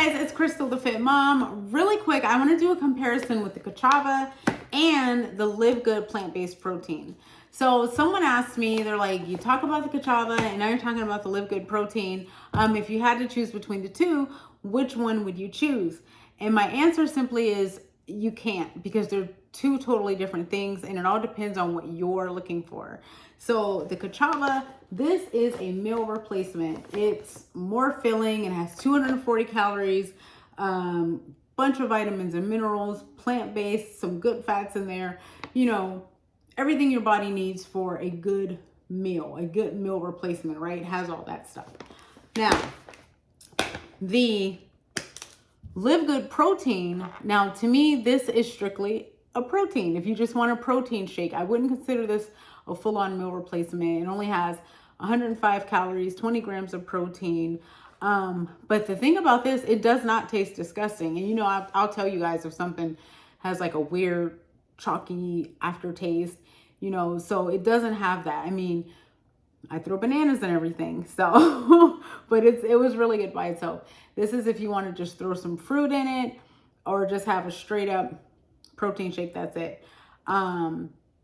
guys, it's Crystal the Fit Mom. Really quick, I want to do a comparison with the Kachava and the LiveGood plant-based protein. So someone asked me, they're like, you talk about the Kachava and now you're talking about the LiveGood protein. If you had to choose between the two, which one would you choose? And my answer simply is you can't, because they're two totally different things and it all depends on what you're looking for. So the Kachava, this is a meal replacement. It's more filling and has 240 calories, bunch of vitamins and minerals, plant-based, some good fats in there, you know, everything your body needs for a good meal replacement, right? It has all that stuff. Now, the LiveGood protein, now to me, this is strictly a protein. If you just want a protein shake, I wouldn't consider this a full-on meal replacement. It only has 105 calories, 20 grams of protein. But the thing about this, it does not taste disgusting. And you know, I'll tell you guys if something has like a weird chalky aftertaste, you know, so it doesn't have that. I mean, I throw bananas and everything, so, but it was really good by itself. This is if you want to just throw some fruit in it or just have a straight up protein shake, that's it.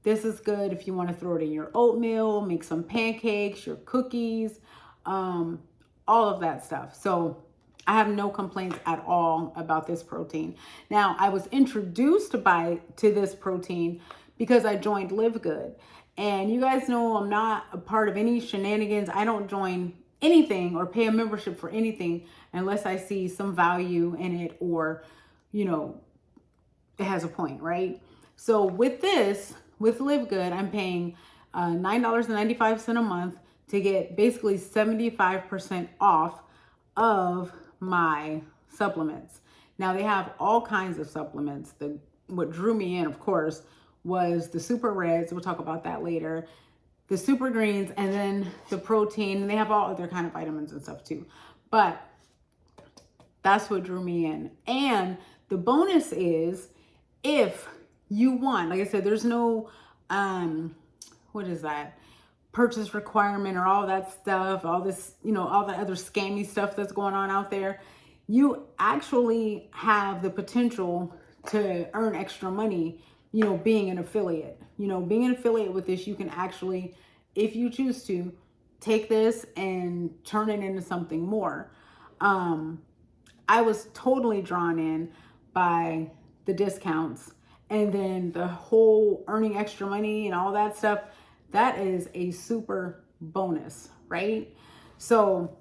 This is good if you want to throw it in your oatmeal, make some pancakes, your cookies, all of that stuff. So I have no complaints at all about this protein. Now, I was introduced to this protein because I joined LiveGood. And you guys know I'm not a part of any shenanigans. I don't join anything or pay a membership for anything unless I see some value in it or, you know, it has a point, right? So with this, with LiveGood, I'm paying $9.95 a month to get basically 75% off of my supplements. Now they have all kinds of supplements. What drew me in, of course, was the super reds. We'll talk about that later. The super greens, and then the protein. They have all other kind of vitamins and stuff too. But that's what drew me in. And the bonus is if you want, like I said, there's no, what is that? Purchase requirement or all that stuff, all this, you know, all the other scammy stuff that's going on out there. You actually have the potential to earn extra money, you know, being an affiliate. You know, being an affiliate with this, you can actually, if you choose to, take this and turn it into something more. I was totally drawn in by the discounts and then the whole earning extra money and all that stuff. That is a super bonus, right? So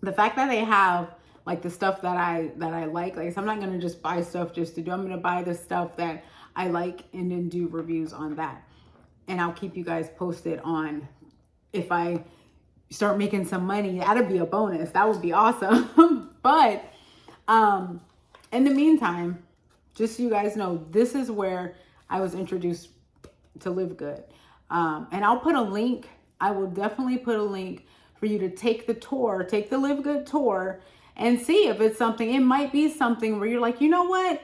the fact that they have like the stuff that I like I'm not going to just buy stuff just to do. I'm going to buy the stuff that I like and then do reviews on that. And I'll keep you guys posted on if I start making some money. That'd be a bonus. That would be awesome. But in the meantime, just so you guys know, this is where I was introduced to LiveGood. And I'll put a link. I will definitely put a link for you to take the tour, take the LiveGood tour and see if it's something. It might be something where you're like, you know what?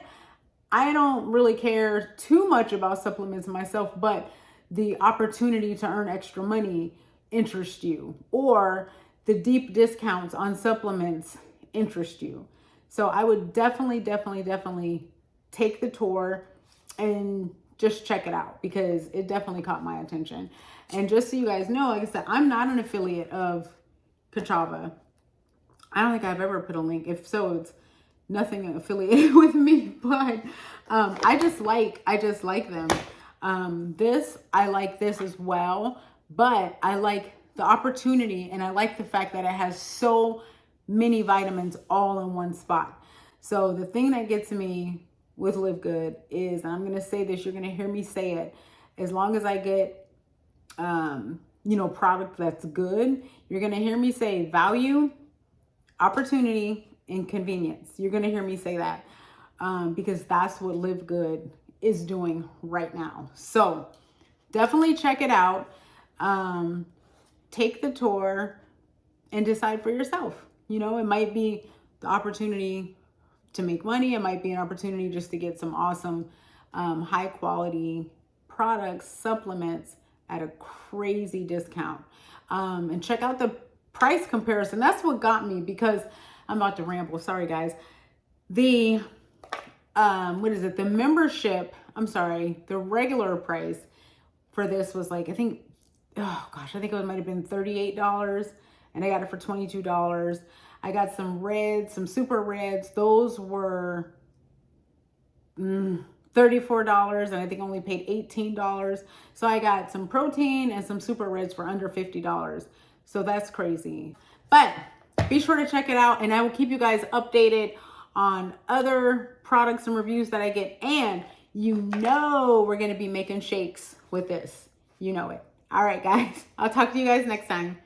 I don't really care too much about supplements myself, but the opportunity to earn extra money interests you, or the deep discounts on supplements interest you. So I would definitely take the tour and just check it out because it definitely caught my attention. And just so you guys know, like I said, I'm not an affiliate of Kachava. I don't think I've ever put a link. If so, it's nothing affiliated with me, but I just like them. I like this as well, but I like the opportunity and I like the fact that it has so many vitamins all in one spot. So the thing that gets me with LiveGood is, and I'm going to say this, you're going to hear me say it, as long as I get, you know, product that's good, you're going to hear me say value, opportunity, and convenience. You're going to hear me say that because that's what LiveGood is doing right now. So definitely check it out. Take the tour and decide for yourself. You know, it might be the opportunity to make money. It might be an opportunity just to get some awesome, high quality products, supplements at a crazy discount. And check out the price comparison. That's what got me, because I'm about to ramble. Sorry, guys. The, what is it? The membership, I'm sorry, the regular price for this was like, I think, oh gosh, I think it might have been $38 and I got it for $22. I got some reds, some super reds. Those were $34 and I think only paid $18. So I got some protein and some super reds for under $50. So that's crazy. But be sure to check it out and I will keep you guys updated on other products and reviews that I get. And you know we're going to be making shakes with this. You know it. All right, guys. I'll talk to you guys next time.